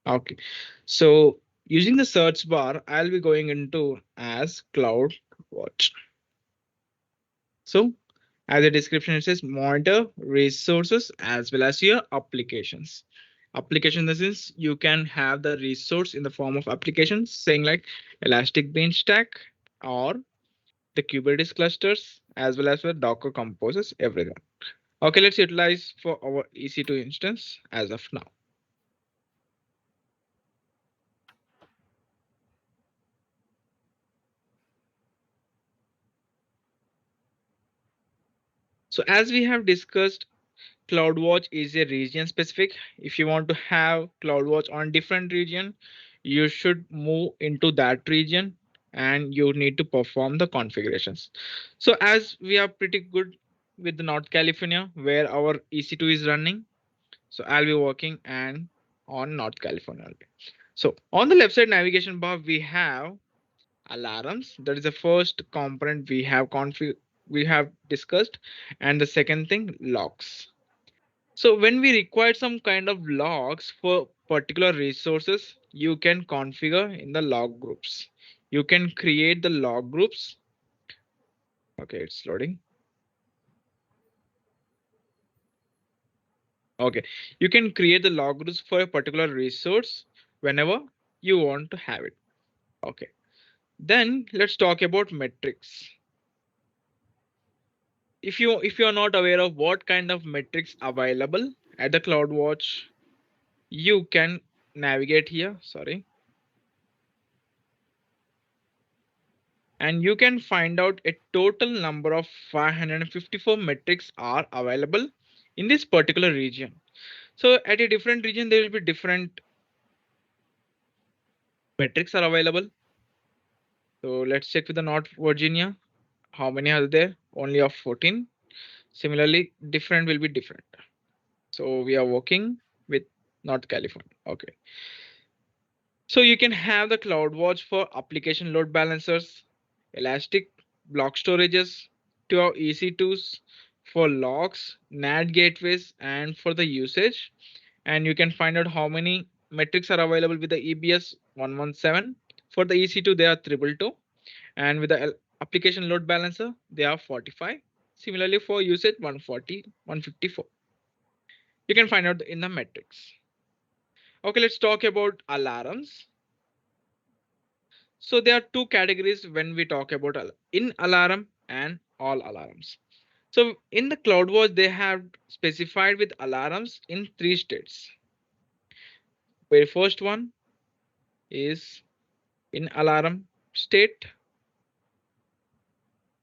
Okay. So using the search bar, I'll be going into as Cloud Watch. So as a description, it says monitor resources as well as your applications. Application in the sense you can have the resource in the form of applications saying like Elastic Bean Stack or the Kubernetes clusters as well as the Docker composes everything. Okay, let's utilize for our EC2 instance as of now. So as we have discussed, CloudWatch is a region specific. If you want to have CloudWatch on different region, you should move into that region and you need to perform the configurations. So as we are pretty good with the North California where our EC2 is running, so I'll be working and on North California. So on the left side navigation bar, we have alarms. That is the first component we have discussed, and the second thing logs. So when we require some kind of logs for particular resources, you can configure in the log groups. You can create the log groups. Okay, it's loading. Okay, you can create the log groups for a particular resource whenever you want to have it. Okay, then let's talk about metrics. If you are not aware of what kind of metrics available at the CloudWatch, you can navigate here. Sorry. And you can find out a total number of 554 metrics are available in this particular region. So at a different region, there will be different metrics are available. So let's check with the North Virginia. How many are there? Only of 14. Similarly, different will be different. So we are working with North California. Okay. So you can have the CloudWatch for application load balancers, Elastic block storages, to our EC2s for logs, NAT gateways, and for the usage. And you can find out how many metrics are available with the EBS 117. For the EC2, they are 222. And with the application load balancer, they are 45. Similarly, for usage 140, 154. You can find out in the metrics. Okay, let's talk about alarms. So there are two categories when we talk about in alarm and all alarms. So in the CloudWatch, they have specified with alarms in three states. Very first one is in alarm state,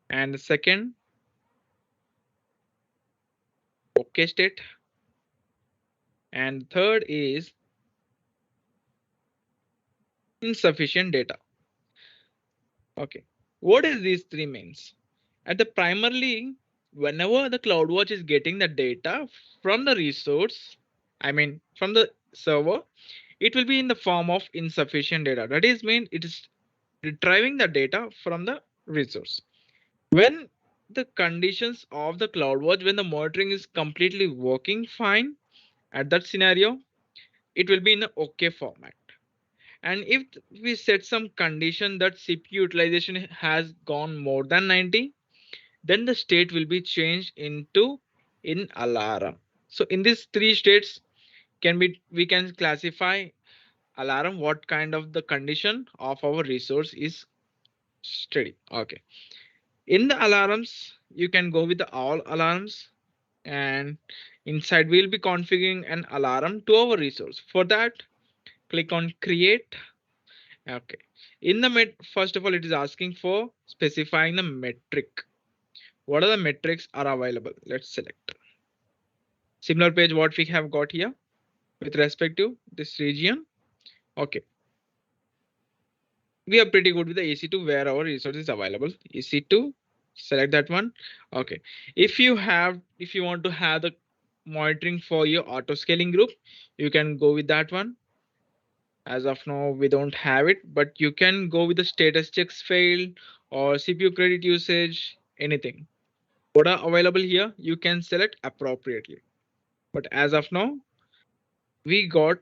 and the second OK state, and third is insufficient data. Okay, what is these three means? At the primarily, whenever the CloudWatch is getting the data from the resource, I mean from the server, it will be in the form of insufficient data. That is mean it is retrieving the data from the resource. When the conditions of the CloudWatch, when the monitoring is completely working fine, at that scenario, it will be in the OK format. And if we set some condition that CPU utilization has gone more than 90, then the state will be changed into in alarm. So in these three states, can be we can classify alarm what kind of the condition of our resource is steady. Okay, in the alarms you can go with the all alarms, and inside we'll be configuring an alarm to our resource. For that, click on create. Okay, in the first of all, it is asking for specifying the metric. What are the metrics are available? Let's select similar page what we have got here with respect to this region. Okay, we are pretty good with the EC2 where our resource is available. EC2, select that one. Okay, if you want to have the monitoring for your auto scaling group, you can go with that one. As of now, we don't have it, but you can go with the status checks failed or CPU credit usage, anything. What are available here, you can select appropriately. But as of now, we got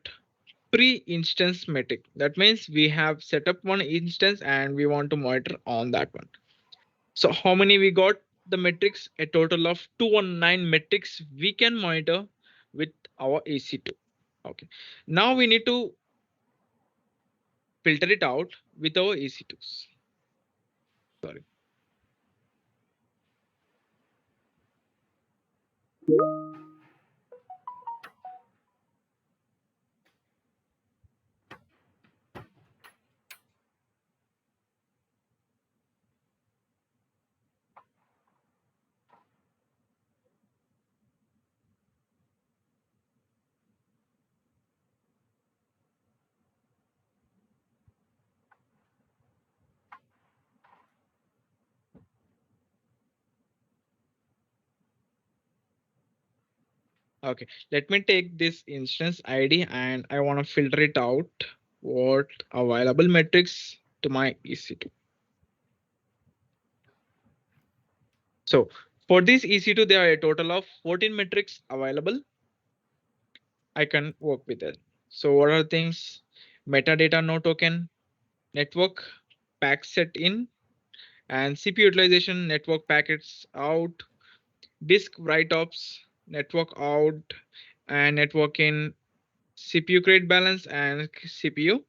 pre-instance metric. That means we have set up one instance and we want to monitor on that one. So how many we got? The metrics, a total of 219 metrics we can monitor with our EC2. Okay. Now we need to filter it out with our EC2s. Sorry. Okay, let me take this instance ID and I want to filter it out what available metrics to my EC2. So for this EC2, there are a total of 14 metrics available. I can work with it. So what are things? Metadata no token, network pack set in, and CPU utilization, network packets out, disk write-ups, network out, and network in, CPU crate balance, and CPU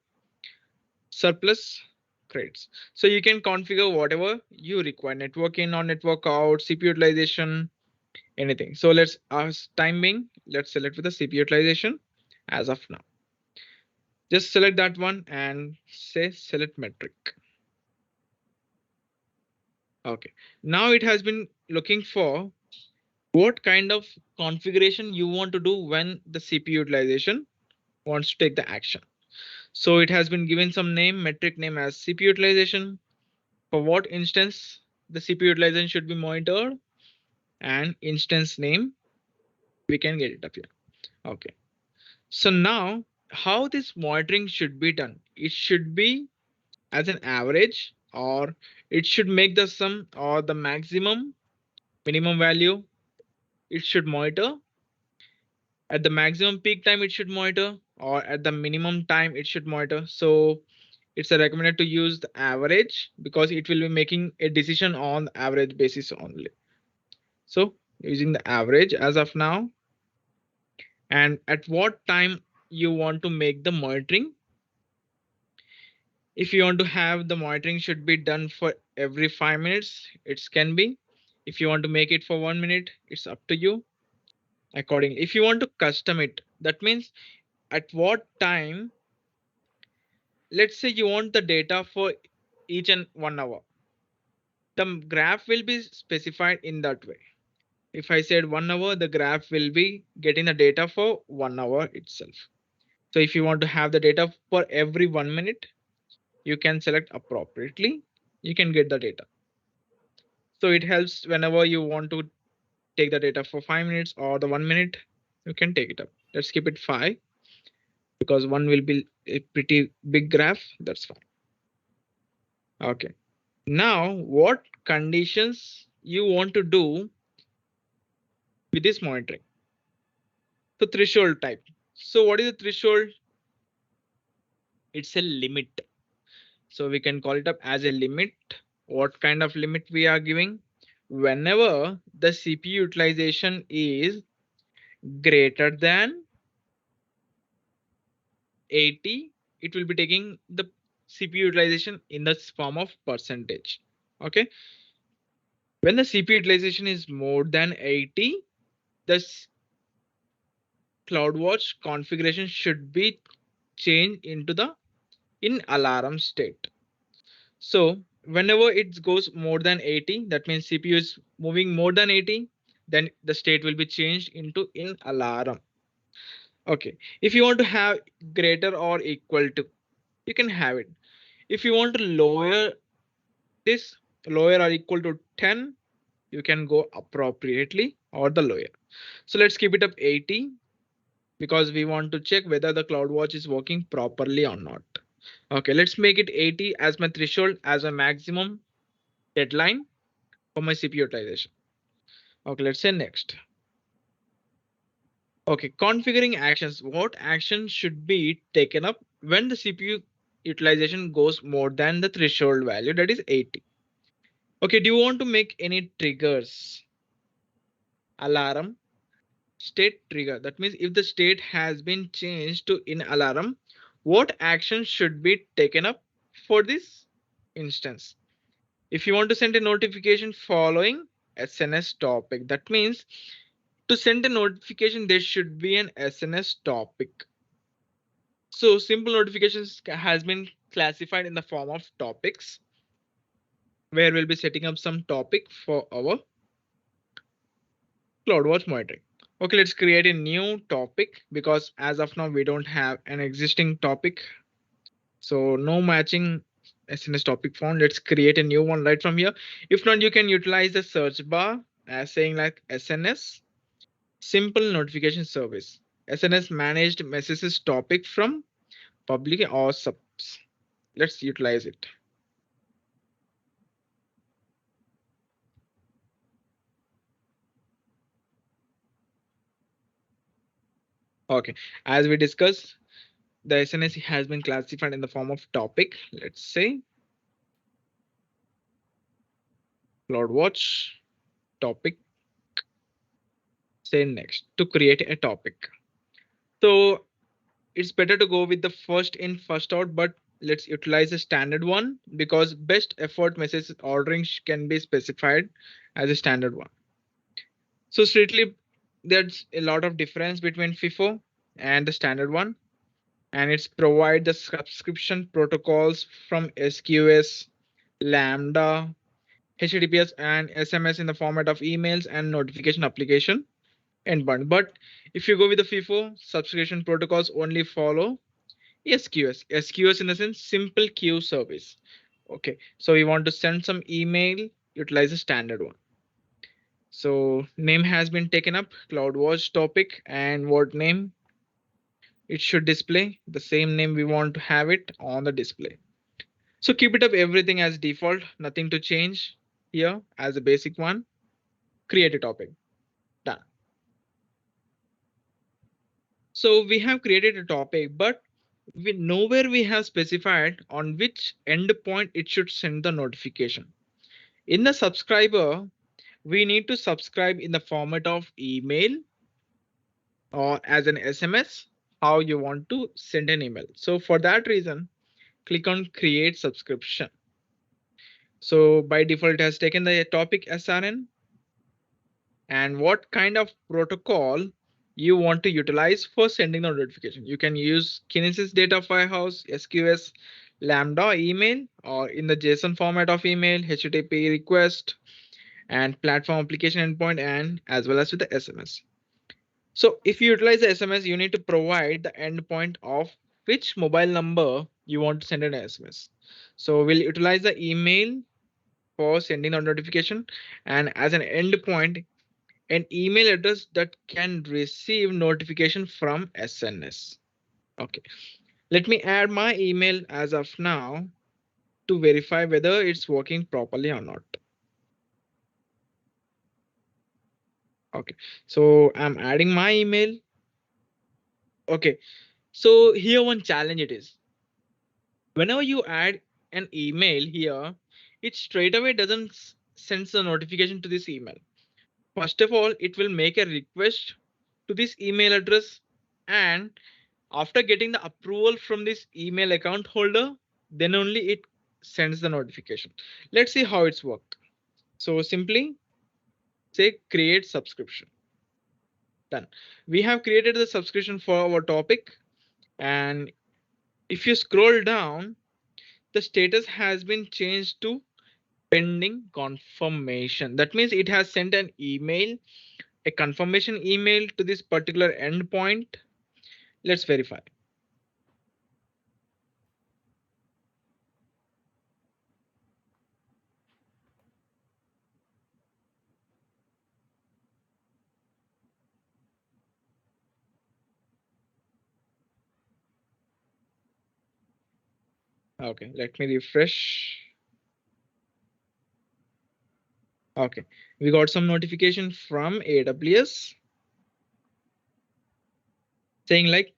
surplus crates. So you can configure whatever you require, network in or network out, CPU utilization, anything. So let's ask timing. Let's select with the CPU utilization as of now. Just select that one and say select metric. Okay. Now it has been looking for what kind of configuration you want to do when the CPU utilization wants to take the action. So it has been given some name, metric name as CPU utilization. For what instance the CPU utilization should be monitored and instance name, we can get it up here. Okay. So now how this monitoring should be done? It should be as an average or it should make the sum or the maximum minimum value it should monitor at the maximum peak time it should monitor or at the minimum time it should monitor. So it's a recommended to use the average because it will be making a decision on the average basis only. So using the average as of now, and at what time you want to make the monitoring. If you want to have the monitoring should be done for every 5 minutes, it can be. If you want to make it for 1 minute, it's up to you accordingly. If you want to custom it, that means at what time, let's say you want the data for each and 1 hour. The graph will be specified in that way. If I said 1 hour, the graph will be getting the data for 1 hour itself. So if you want to have the data for every 1 minute, you can select appropriately. You can get the data. So it helps whenever you want to take the data for 5 minutes or the 1 minute, you can take it up. Let's keep it 5 because one will be a pretty big graph. That's fine. Okay. Now, what conditions you want to do with this monitoring? So threshold type. So what is the threshold? It's a limit. So we can call it up as a limit. What kind of limit we are giving? Whenever the CPU utilization is greater than 80, it will be taking the CPU utilization in the form of percentage. Okay. When the CPU utilization is more than 80, the CloudWatch configuration should be changed into the in alarm state. So whenever it goes more than 80, that means CPU is moving more than 80, then the state will be changed into in alarm. Okay. If you want to have greater or equal to, you can have it. If you want to lower this lower or equal to 10, you can go appropriately or the lower. So let's keep it up 80 because we want to check whether the CloudWatch is working properly or not. Okay, let's make it 80 as my threshold as a maximum deadline for my CPU utilization. Okay, let's say next. Okay, configuring actions. What action should be taken up when the CPU utilization goes more than the threshold value, that is 80? Okay, do you want to make any triggers? Alarm, state trigger. That means if the state has been changed to in alarm, what action should be taken up for this instance? If you want to send a notification following SNS topic, that means to send a notification, there should be an SNS topic. So simple notifications has been classified in the form of topics, where we'll be setting up some topic for our CloudWatch monitoring. Okay, let's create a new topic because as of now we don't have an existing topic. So no matching SNS topic found. Let's create a new one right from here. If not, you can utilize the search bar as saying like SNS simple notification service. SNS managed messages topic from public or subs. Let's utilize it. Okay, as we discussed, the SNS has been classified in the form of topic. Let's say CloudWatch topic, say next to create a topic. So it's better to go with the first in, first out, but let's utilize a standard one because best effort message ordering can be specified as a standard one. So strictly, there's a lot of difference between FIFO and the standard one, and it's provide the subscription protocols from SQS, Lambda, HTTPS, and SMS in the format of emails and notification application endpoint. But if you go with the FIFO, subscription protocols only follow SQS. SQS in the sense simple queue service. Okay, so we want to send some email, utilize a standard one. So name has been taken up, CloudWatch topic, and what name it should display. The same name we want to have it on the display. So keep it up everything as default, nothing to change here as a basic one. Create a topic. Done. So we have created a topic, but we nowhere we have specified on which endpoint it should send the notification. In the subscriber, we need to subscribe in the format of email or as an SMS, how you want to send an email. So for that reason, click on create subscription. So by default, it has taken the topic SRN and what kind of protocol you want to utilize for sending the notification. You can use Kinesis Data Firehouse, SQS, Lambda email, or in the JSON format of email, HTTP request, and platform application endpoint, and as well as with the SMS. So if you utilize the SMS, you need to provide the endpoint of which mobile number you want to send an SMS. So we'll utilize the email for sending the notification and as an endpoint, an email address that can receive notification from SNS. Okay, let me add my email as of now to verify whether it's working properly or not. Okay, so I'm adding my email. Okay, so here one challenge it is. Whenever you add an email here, it straight away doesn't send the notification to this email. First of all, it will make a request to this email address, and after getting the approval from this email account holder, then only it sends the notification. Let's see how it's work. So simply say create subscription. Done. We have created the subscription for our topic, and if you scroll down, the status has been changed to pending confirmation. That means it has sent an email, a confirmation email to this particular endpoint. Let's verify. Okay, let me refresh. Okay, we got some notification from AWS. saying like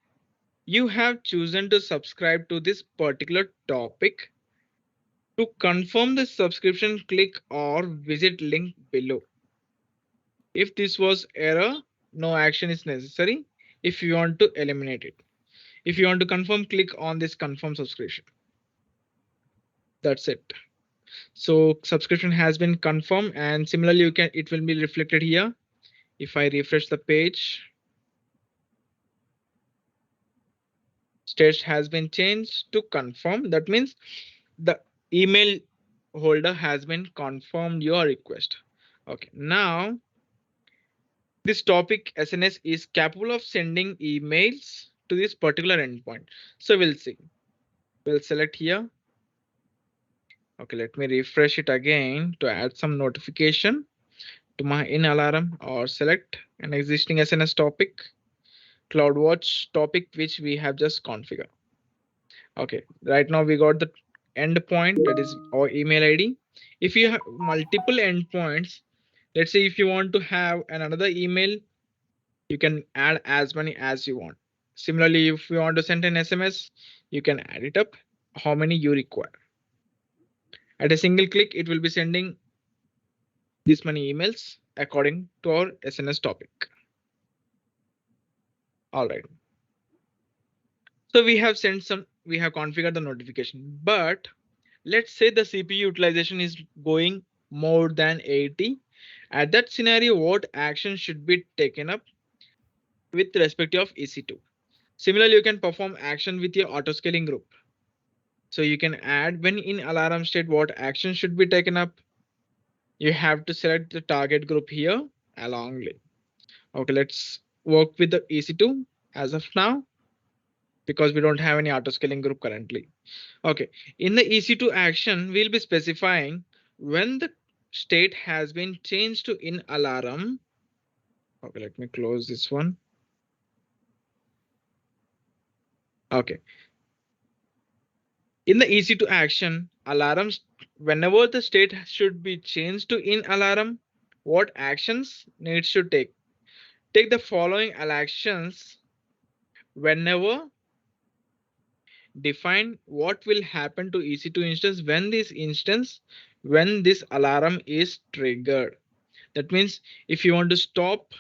you have chosen to subscribe to this particular topic. To confirm the subscription, click or visit link below. If this was error, no action is necessary. If you want to eliminate it, if you want to confirm, click on this confirm subscription. That's it. So subscription has been confirmed, and similarly you can, it will be reflected here. If I refresh the page, state has been changed to confirm. That means the email holder has been confirmed your request. Okay, now this topic SNS is capable of sending emails to this particular endpoint. So we'll see. We'll select here. Okay, let me refresh it again to add some notification to my in alarm, or select an existing SNS topic, CloudWatch topic, which we have just configured. Okay, right now we got the endpoint, that is our email ID. If you have multiple endpoints, let's say if you want to have another email, you can add as many as you want. Similarly, if you want to send an SMS, you can add it up how many you require. At a single click, it will be sending this many emails according to our SNS topic. All right. So we have sent some, we have configured the notification, but let's say the CPU utilization is going more than 80. At that scenario, what action should be taken up with respect of EC2? Similarly, you can perform action with your auto scaling group. So you can add when in alarm state what action should be taken up. You have to select the target group here alongly. Okay, let's work with the EC2 as of now because we don't have any auto scaling group currently. Okay, in the EC2 action, we'll be specifying when the state has been changed to in alarm. Okay, let me close this one. Okay, in the EC2 action, alarms, whenever the state should be changed to in alarm, what actions needs to take? Take the following actions whenever define what will happen to EC2 instance when this alarm is triggered. That means if you want to stop,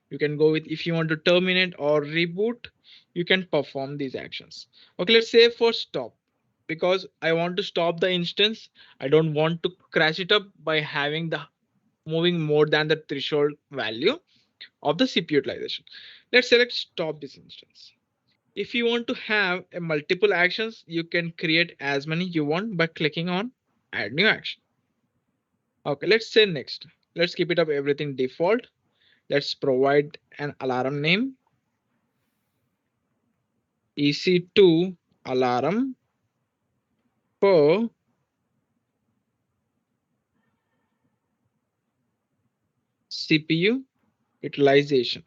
you can go with, if you want to terminate or reboot, you can perform these actions. Okay, let's say for stop, because I want to stop the instance. I don't want to crash it up by having the moving more than the threshold value of the CPU utilization. Let's select stop this instance. If you want to have a multiple actions, you can create as many you want by clicking on add new action. Okay, let's say next. Let's keep it up everything default. Let's provide an alarm name, EC2 alarm for CPU utilization.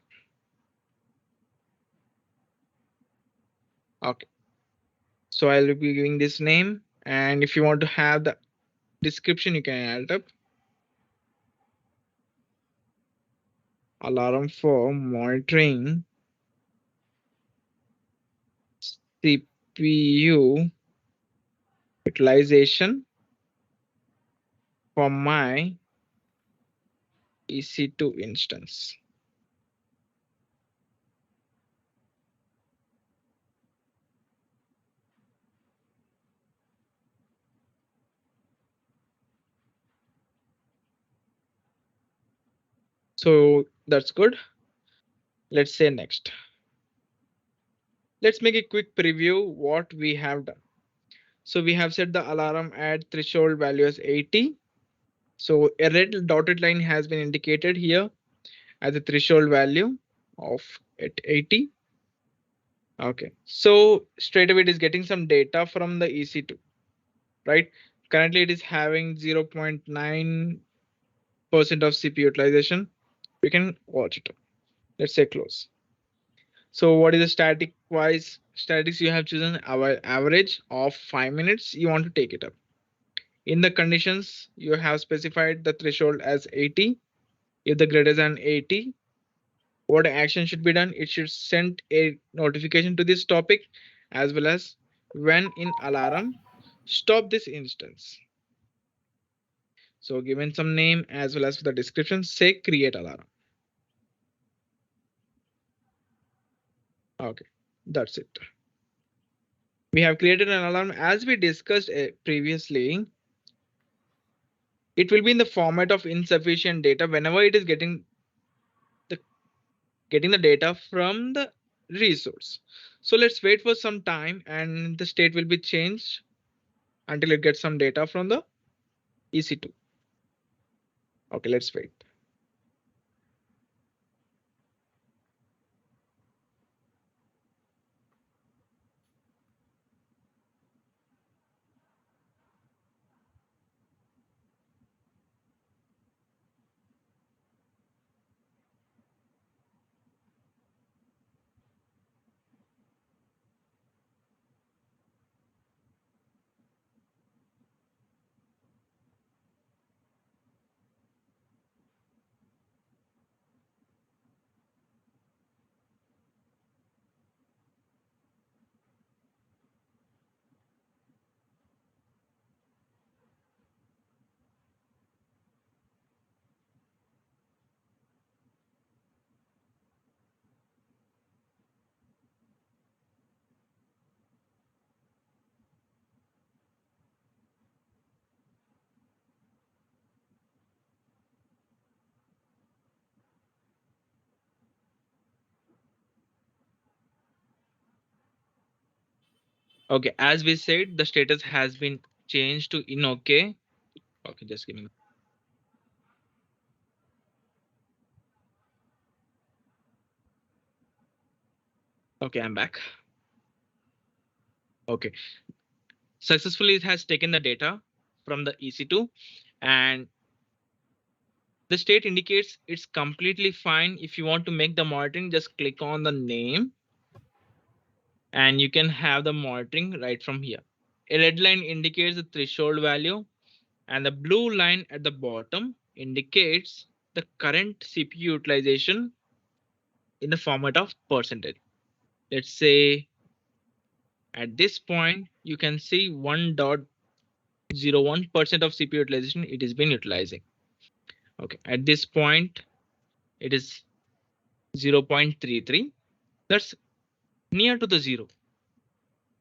Okay, so I'll be giving this name, and if you want to have the description, you can add it up. Alarm for monitoring CPU utilization for my EC2 instance. So that's good. Let's say next. Let's make a quick preview what we have done. So we have set the alarm at threshold value as 80. So a red dotted line has been indicated here as a threshold value of at 80. Okay, so straight away it is getting some data from the EC2, right? Currently it is having 0.9% of CPU utilization. We can watch it. Let's say close. So what is the static wise statics? You have chosen our average of 5 minutes. You want to take it up. In the conditions, you have specified the threshold as 80. If the greater than 80, What action should be done? It should send a notification to this topic, as well as when in alarm, stop this instance. So given some name as well as the description, say create alarm. Okay, that's it. We have created an alarm as we discussed previously. It will be in the format of insufficient data whenever it is the getting the data from the resource. So let's wait for some time and the state will be changed until it gets some data from the EC2. Okay, let's wait. Okay, as we said, the status has been changed to in okay. Okay, just give me. Okay, I'm back. Okay, successfully it has taken the data from the EC2 and the state indicates it's completely fine. If you want to make the monitoring, just click on the name and you can have the monitoring right from here. A red line indicates the threshold value and the blue line at the bottom indicates the current CPU utilization in the format of percentage. Let's say at this point, you can see 1.01% of CPU utilization it has been utilizing. Okay, at this point, it is 0.33. That's near to the zero.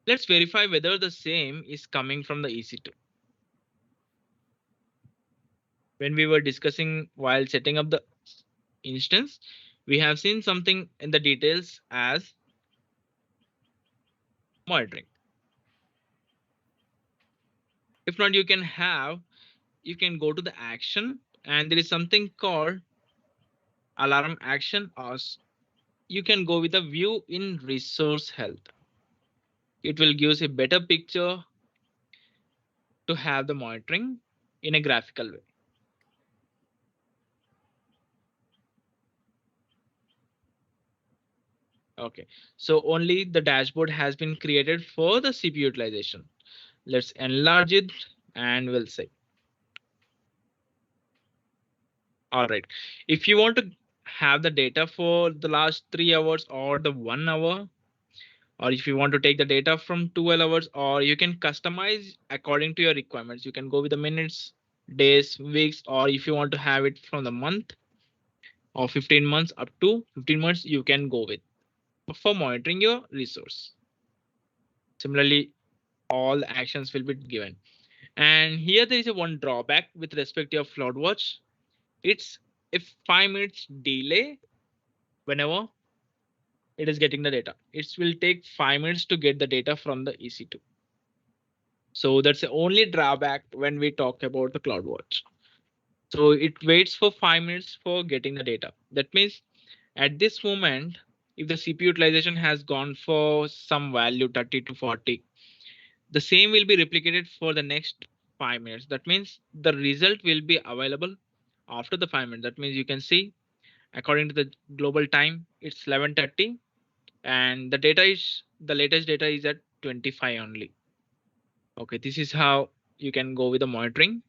Let's verify whether the same is coming from the EC2. When we were discussing while setting up the instance, we have seen something in the details as monitoring. If not, you can go to the action and there is something called alarm action, or you can go with a view in resource health. It will give us a better picture to have the monitoring in a graphical way. Okay, so only the dashboard has been created for the CPU utilization. Let's enlarge it and we'll say, all right, if you want to have the data for the last 3 hours or the 1 hour, or if you want to take the data from 12 hours, or you can customize according to your requirements. You can go with the minutes, days, weeks, or if you want to have it from the month or 15 months up to 15 months, you can go with for monitoring your resource. Similarly, all actions will be given. And here there is a one drawback with respect to your CloudWatch. It's a 5 minutes delay whenever it is getting the data. It will take 5 minutes to get the data from the EC2. So that's the only drawback when we talk about the CloudWatch. So it waits for 5 minutes for getting the data. That means at this moment, if the CPU utilization has gone for some value 30 to 40, the same will be replicated for the next 5 minutes. That means the result will be available after the 5 minutes. That means you can see according to the global time, it's 11:30 and the latest data is at 25 only. Okay, this is how you can go with the monitoring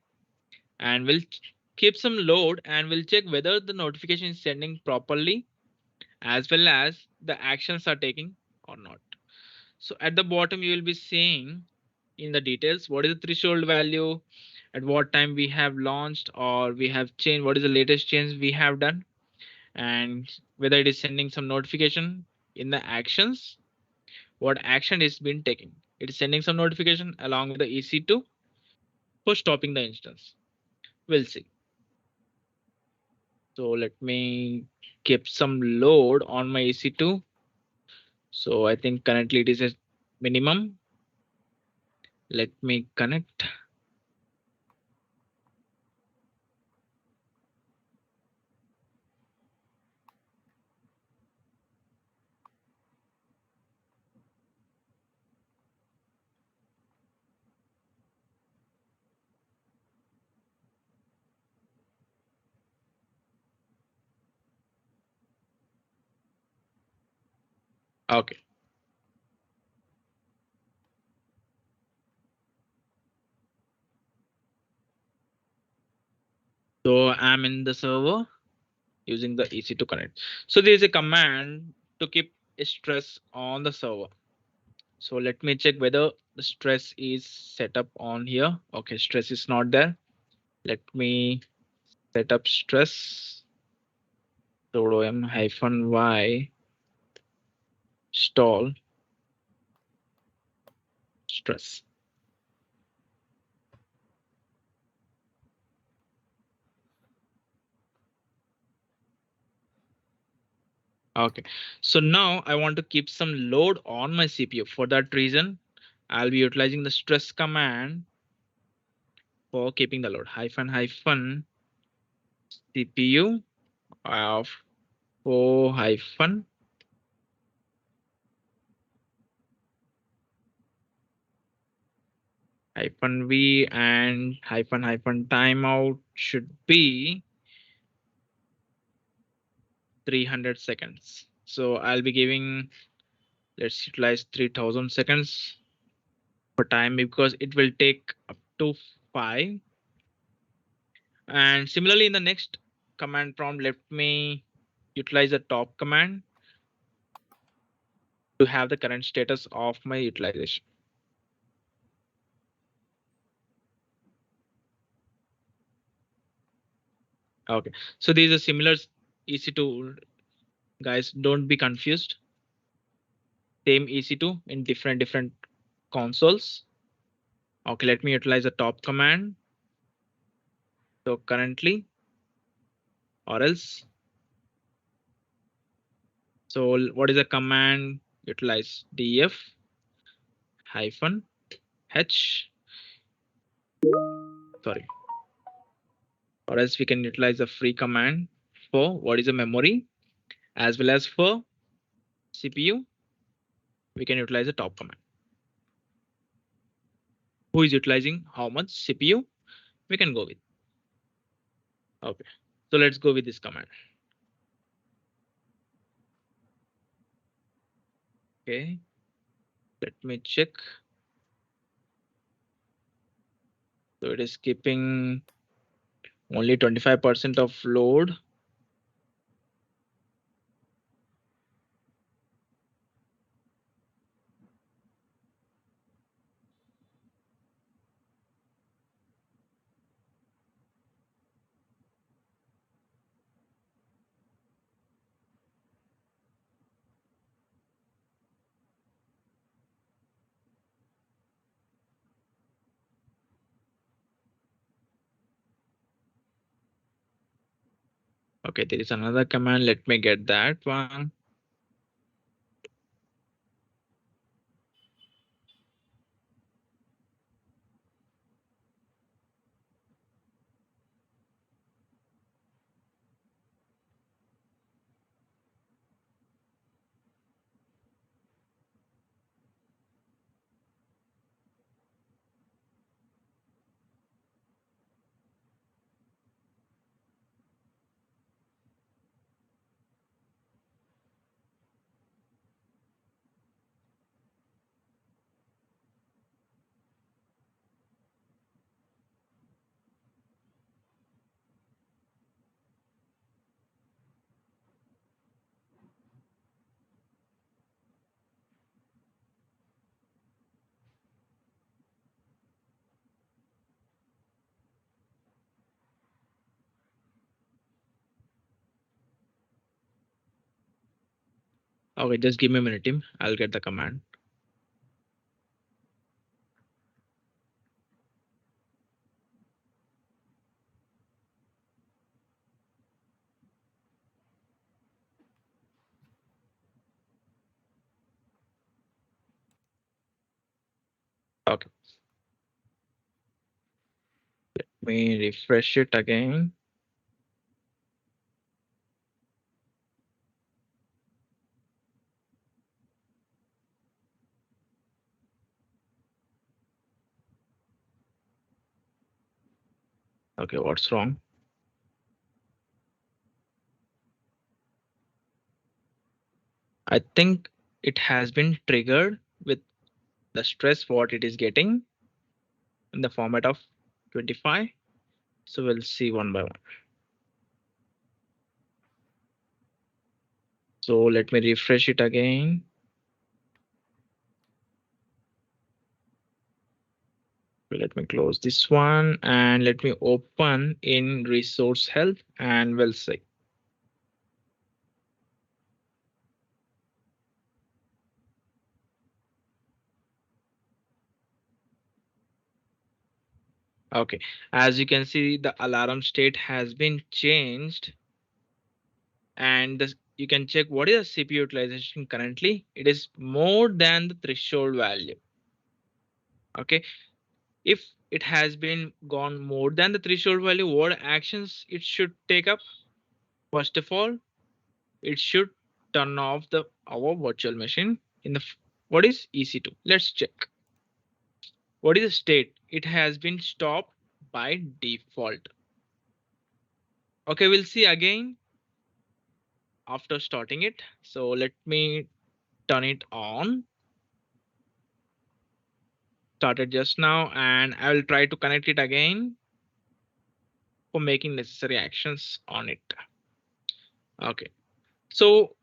and we'll keep some load and we'll check whether the notification is sending properly as well as the actions are taking or not. So at the bottom, you will be seeing in the details what is the threshold value, at what time we have launched or we have changed, what is the latest change we have done, and whether it is sending some notification in the actions, what action is been taken. It is sending some notification along with the EC2 for stopping the instance. We'll see. So let me keep some load on my EC2. So I think currently it is a minimum. Let me connect. Okay. So I'm in the server using the EC to connect. So there is a command to keep stress on the server. So let me check whether the stress is set up on here. Okay, stress is not there. Let me set up stress. Sudo m-y stall stress. Okay, so now I want to keep some load on my CPU. For that reason, I'll be utilizing the stress command for keeping the load. Hyphen hyphen CPU of for hyphen v and hyphen timeout should be 300 seconds. So I'll be giving, let's utilize 3000 seconds for time because it will take up to 5. And similarly, in the next command prompt, let me utilize the top command to have the current status of my utilization. Okay, so these are similar EC2, guys. Don't be confused. Same EC2 in different consoles. Okay, let me utilize the top command. So currently, or else. So what is the command? Utilize df hyphen h. Sorry, or else we can utilize the free command for what is the memory, as well as for CPU. We can utilize the top command. Who is utilizing how much CPU? We can go with. Okay, so let's go with this command. Okay, let me check. So it is keeping only 25% of load. Okay, there is another command. Let me get that one. Okay, just give me a minute, team. I'll get the command. Okay, let me refresh it again. Okay, what's wrong? I think it has been triggered with the stress what it is getting in the format of 25. So we'll see one by one. So let me refresh it again. Let me close this one and let me open in resource health and we'll see. Okay, as you can see, the alarm state has been changed and you can check what is the CPU utilization currently. It is more than the threshold value. Okay, if it has been gone more than the threshold value, what actions it should take up? First of all, it should turn off the our virtual machine in the what is EC2. Let's check. What is the state? It has been stopped by default. Okay, we'll see again after starting it. So let me turn it on. Started just now and I will try to connect it again for making necessary actions on it. Okay, so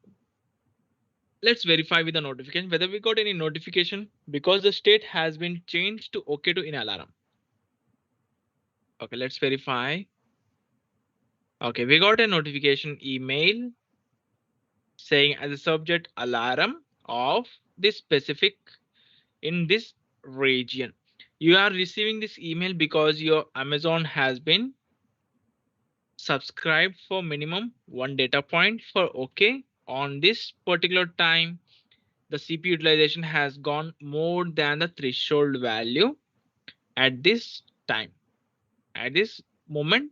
let's verify with the notification whether we got any notification because the state has been changed to OK to in alarm. Okay, let's verify. Okay, we got a notification email saying as a subject alarm of this specific in this region. You are receiving this email because your Amazon has been subscribed for minimum one data point for OK. On this particular time, the CPU utilization has gone more than the threshold value at this time. At this moment,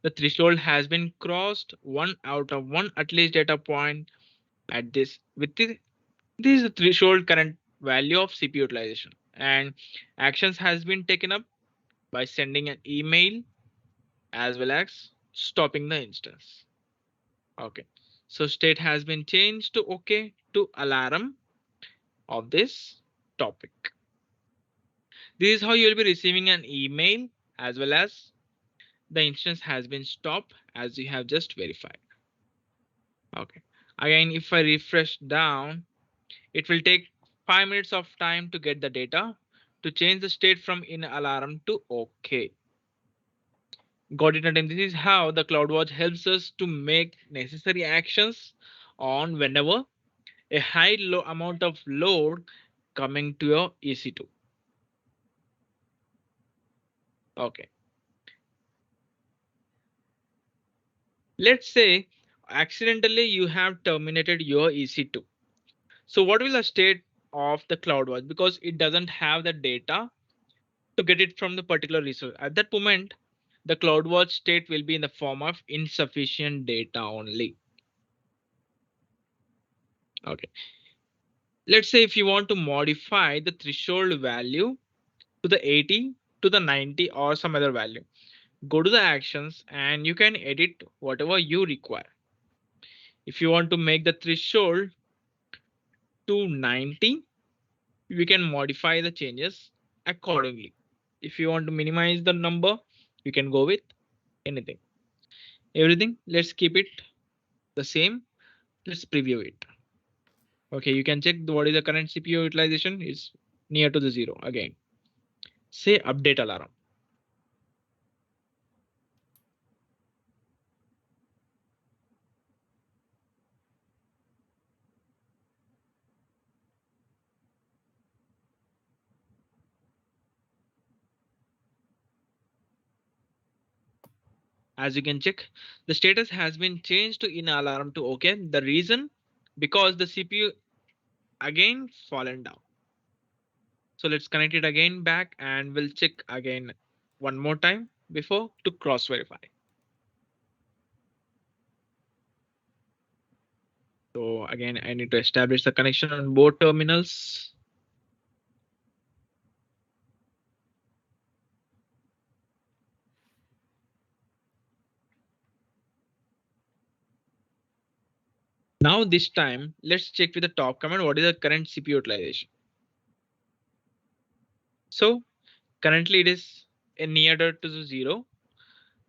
the threshold has been crossed one out of one at least data point at this with this is the threshold current value of CPU utilization and actions has been taken up by sending an email as well as stopping the instance. Okay, so state has been changed to OK to alarm of this topic. This is how you will be receiving an email as well as the instance has been stopped as you have just verified. Okay, again if I refresh down, it will take 5 minutes of time to get the data to change the state from in alarm to OK. Got it? And this is how the CloudWatch helps us to make necessary actions on whenever a high low amount of load coming to your EC2. Okay. Let's say accidentally you have terminated your EC2. So what will the state of the CloudWatch because it doesn't have the data to get it from the particular resource. At that moment, the CloudWatch state will be in the form of insufficient data only. Okay. Let's say if you want to modify the threshold value to the 80 to the 90 or some other value, go to the actions and you can edit whatever you require. If you want to make the threshold to 90, we can modify the changes accordingly. If you want to minimize the number, you can go with anything. Everything, let's keep it the same. Let's preview it. Okay, you can check what is the current CPU utilization is near to the zero again. Say update alarm. As you can check, the status has been changed to in alarm to okay. The reason, because the CPU again fallen down. So let's connect it again back and we'll check again one more time before to cross verify. So again, I need to establish the connection on both terminals. Now this time, let's check with the top command what is the current CPU utilization. So currently it is near to the 0.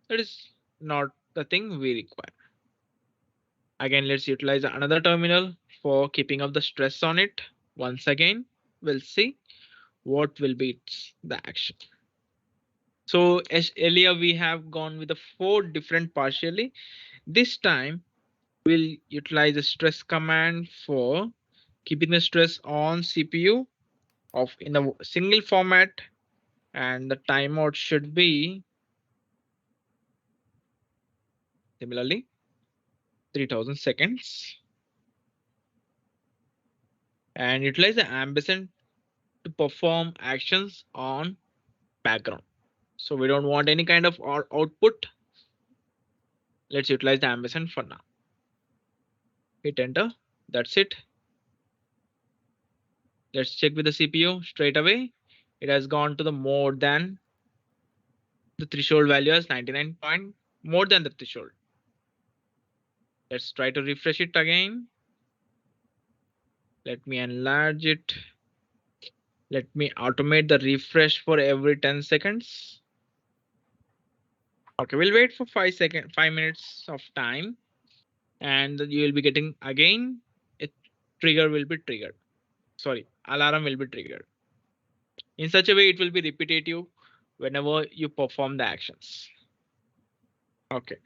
That is not the thing we require. Again, let's utilize another terminal for keeping up the stress on it. Once again, we'll see what will be the action. So as earlier we have gone with the 4 different partially. This time we'll utilize the stress command for keeping the stress on CPU of in a single format, and the timeout should be similarly 3000 seconds, and utilize the ampersand to perform actions on background. So we don't want any kind of output. Let's utilize the ampersand for now. Hit enter. That's it. Let's check with the CPU straight away. It has gone to the more than the threshold value as 99 point, more than the threshold. Let's try to refresh it again. Let me enlarge it. Let me automate the refresh for every 10 seconds. Okay, we'll wait for 5 minutes of time, and you will be getting again a trigger will be triggered. Sorry, alarm will be triggered. In such a way, it will be repetitive whenever you perform the actions. Okay.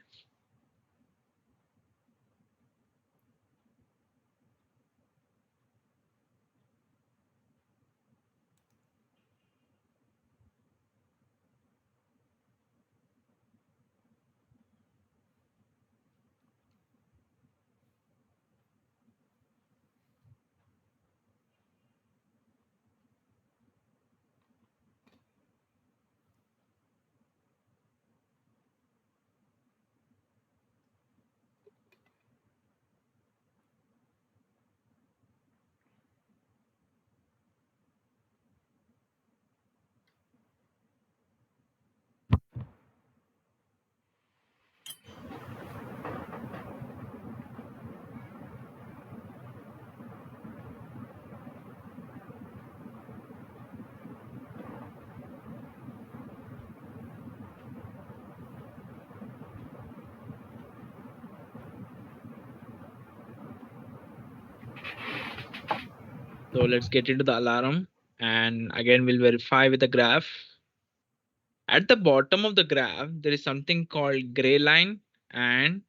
So let's get into the alarm, and again we'll verify with the graph. At the bottom of the graph, there is something called gray line and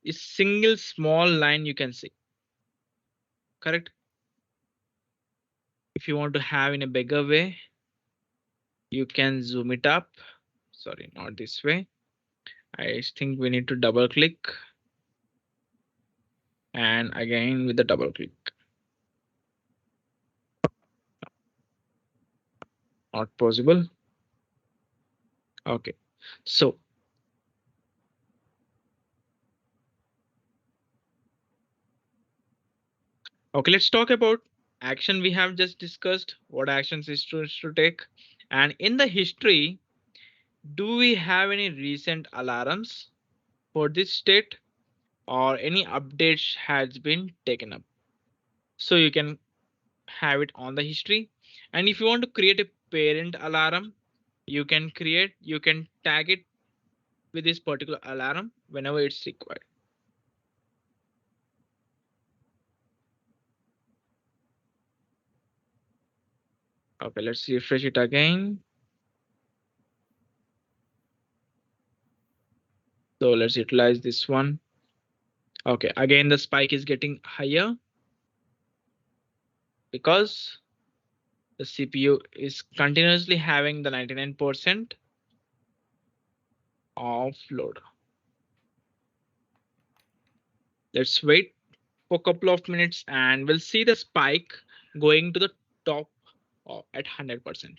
a single small line you can see. Correct? If you want to have in a bigger way, you can zoom it up. Sorry, not this way. I think we need to double click, and again with the double click. Not possible. Okay. So, okay, let's talk about action we have just discussed. What actions is to take. And in the history, do we have any recent alarms for this state or any updates has been taken up? So you can have it on the history. And if you want to create a parent alarm, you can tag it with this particular alarm whenever it's required. Okay, let's refresh it again. So let's utilize this one. Okay, again the spike is getting higher because the CPU is continuously having the 99% of load. Let's wait for a couple of minutes and we'll see the spike going to the top at 100%.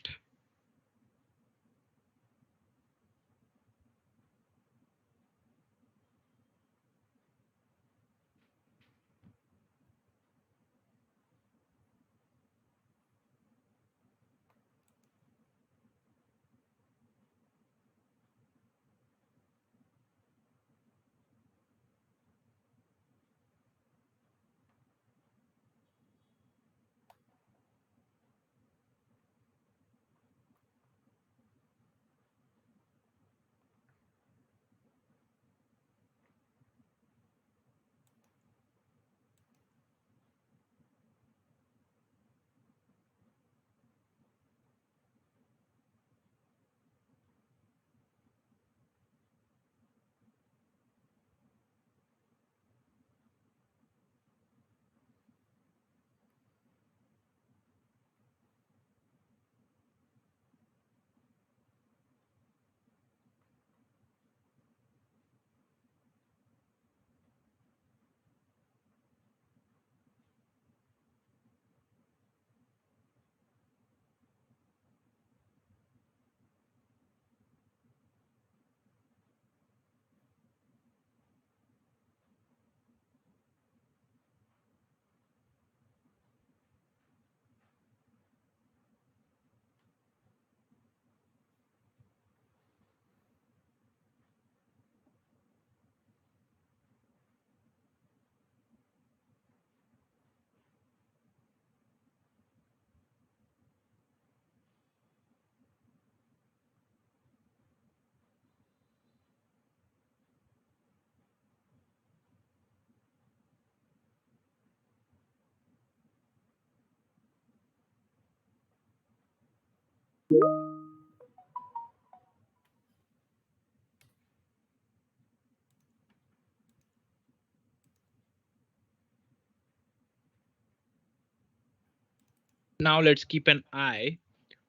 Now let's keep an eye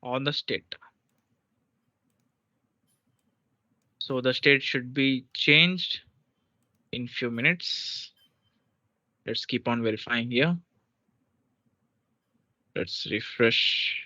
on the state. So the state should be changed in few minutes. Let's keep on verifying here. Let's refresh.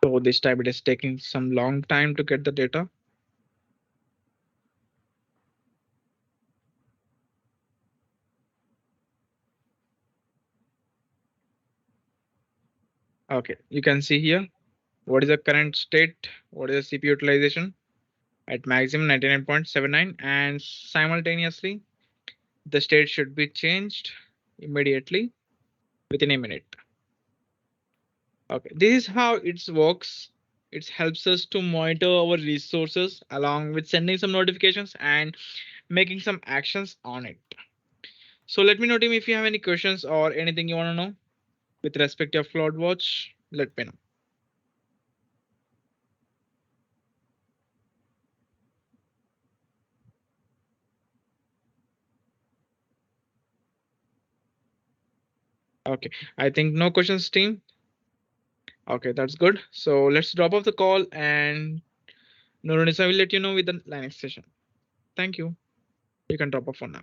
So this time it is taking some long time to get the data. Okay, you can see here what is the current state, what is the CPU utilization at maximum 99.79, and simultaneously the state should be changed immediately within a minute. Okay, this is how it works. It helps us to monitor our resources along with sending some notifications and making some actions on it. So let me know, team, if you have any questions or anything you want to know with respect to CloudWatch, let me know. Okay, I think no questions, team. Okay, that's good. So let's drop off the call and Nurunisa will let you know with the next session. Thank you. You can drop off for now.